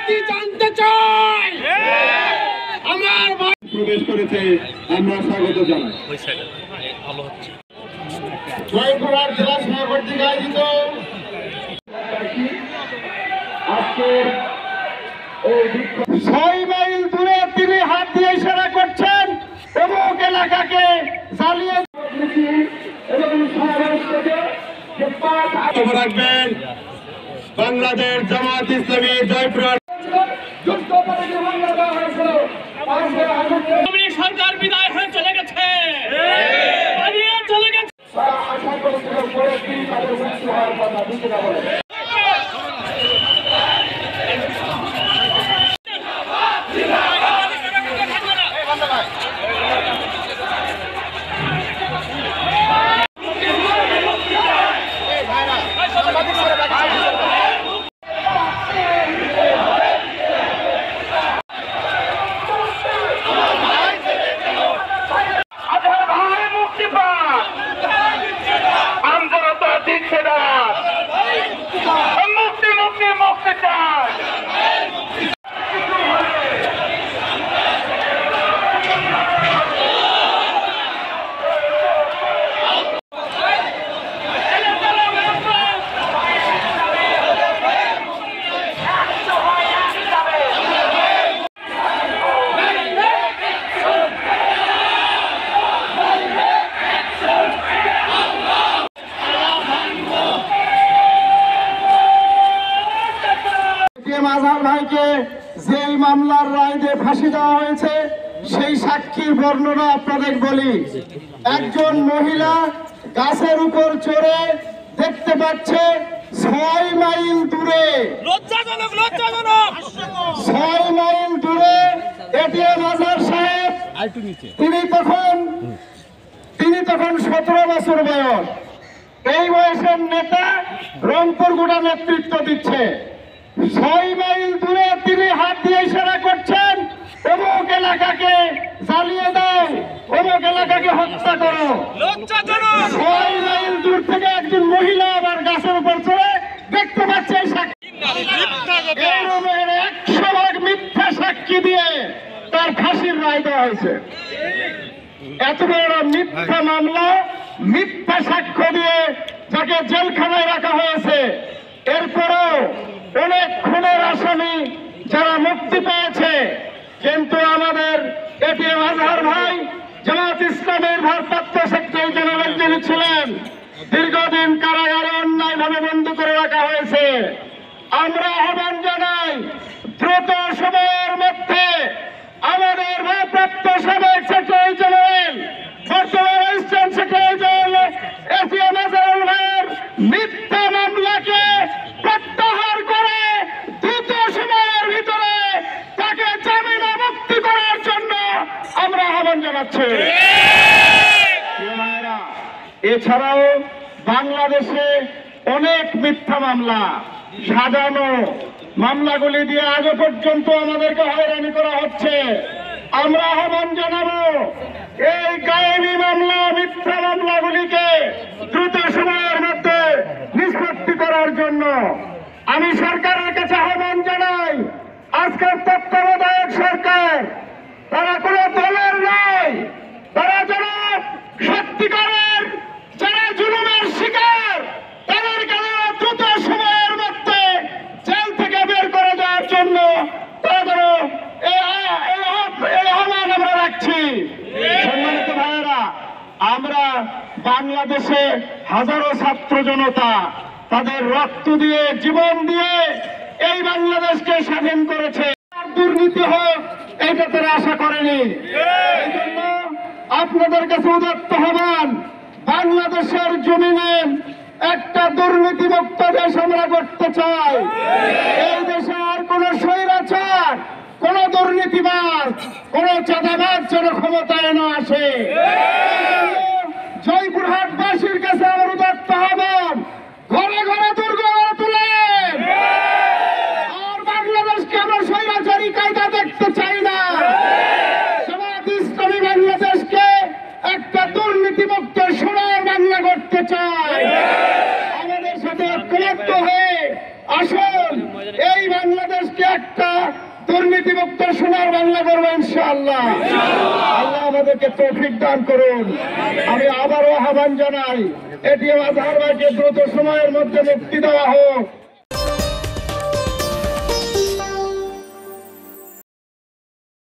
জাতি জানতে চাই আমার প্রবেশ করেছে, আমরা স্বাগত জানাই। জয়পুরহাট জেলা সভা কর্তৃক আয়োজিত আজকের 6 মাইল দূরে তিনি হাত দিয়ে ইশারা করছেন অমুক এলাকাকে জ্বালিয়ে রাখবেন। বাংলাদেশ জামাত ইসলামী জয়পুরহাট সরকার বিদায় হয়ে চলে গেছে, চলে গেছে। আজহার ভাইকে যেই মামলার রায় দিয়ে ফাঁসি দেওয়া হয়েছে সেই সাক্ষীর বর্ণনা আপনাদের বলি। একজন মহিলা গাছের উপর চড়ে দেখতে পাচ্ছে 6 মাইল দূরে, 6 মাইল দূরে এটিএম আজহার সাহেব, তিনি তখন 17 বছর বয়স। এই বয়সের নেতা রংপুর গোটা নেতৃত্ব দিচ্ছে। 6 মাইল দূরে তিনি হাত দিয়ে ইশারা করছেন অমুক এলাকাকে জ্বালিয়ে দাও, অমুক এলাকাকে হত্যা করো। 6 মাইল দূর থেকে একজন মহিলা আবার গাছের উপর চড়ে দেখতে পাচ্ছে 100% মিথ্যা সাক্ষী দিয়ে তার ফাঁসির রায় দেওয়া হয়েছে। এত বড় মিথ্যা মামলা, মিথ্যা সাক্ষ্য দিয়ে যাকে জেলখানায় রাখা হয়েছে। এরপরও অনেক খুনের আসামি যারা মুক্তি পেয়েছে, কিন্তু আমাদের এটিএম আজহার ভাই জামাত ইসলামের ভারপ্রাপ্ত সেক্রেটারি জেনারেল যিনি ছিলেন, দীর্ঘদিন কারাগারে অন্যায়ভাবে বন্দী করে রাখা হয়েছে। আমরা আহ্বান জানাই দ্রুত সময়ের মধ্যে আমাদের ভারপ্রাপ্ত সাবেক সেক্রেটারি জেনারেল, বর্তমান অ্যাসিস্ট্যান্ট সেক্রেটারি জেনারেল এটিএম আজহার ভাইয়ের মিথ্যা মামলাকে প্রত্যাহার করে দ্রুত সময়ের ভিতরে তাকে জামিনে মুক্তি করার জন্য আমরা আহ্বান জানাচ্ছি। এছাড়াও বাংলাদেশে অনেক মিথ্যা মামলা, সাজানো মামলাগুলি দিয়ে আগে পর্যন্ত আমাদেরকে হয়রানি করা হচ্ছে। আমরা আহ্বান জানাবো এই গায়েবী মামলা, মিথ্যা মামলাগুলিকে দ্রুত সময়ের মধ্যে নিষ্পত্তি করার জন্য আমি সরকারের কাছে আহ্বান জানাই। আজকের তত্ত্বাবধায়ক সরকার, তারা কোন দলের নয়, তারা যারা সত্যিকারের যারা জুলুমের শিকার, তাদেরকে দ্রুত সময়ের মধ্যে জেল থেকে বের করে দেওয়ার জন্য তারা এই আহ্বান আমরা রাখছি। সম্মানিত ভাইয়েরা, আমরা বাংলাদেশে হাজারো ছাত্র জনতা তাদের রক্ত দিয়ে, জীবন দিয়ে এই বাংলাদেশকে স্বাধীন করেছে। দুর্নীতি হোক এটা তারা আশা করেনি। এই জন্য আপনাদের কাছে উদাত্ত আহ্বান, বাংলাদেশের জমিনে একটা দুর্নীতিমুক্ত দেশ আমরা করতে চাই। এই দেশে আর কোন স্বৈরাচার, কোন দুর্নীতিবাজ, কোন চাঁদাবাজ যেন ক্ষমতায় না আসে। জয়পুরহাটবাসীর কাছে আমার উদাত্ত আহ্বান, ঘরে ঘরে দুর্গ গড়ে তুলেন। আর বাংলাদেশকে আমরা স্বৈরাচারী কায়দা দেখতে চাই না। জামাত ইসলামী বাংলাদেশকে একটা দুর্নীতিমুক্ত সোনার বাংলা করতে চাই। আমাদের সাথে ঐক্যবদ্ধ হয়ে আসুন এই বাংলাদেশ বাংলাদেশকে একটা দুর্নীতিমুক্ত সোনার বাংলা করবো ইনশাআল্লাহ। আল্লাহ আমাদেরকে তৌফিক দান করুন। আমি আবারও আহ্বান জানাই, এটিএম আজহার ভাইকে দ্রুত সময়ের মধ্যে মুক্তি দেওয়া হোক।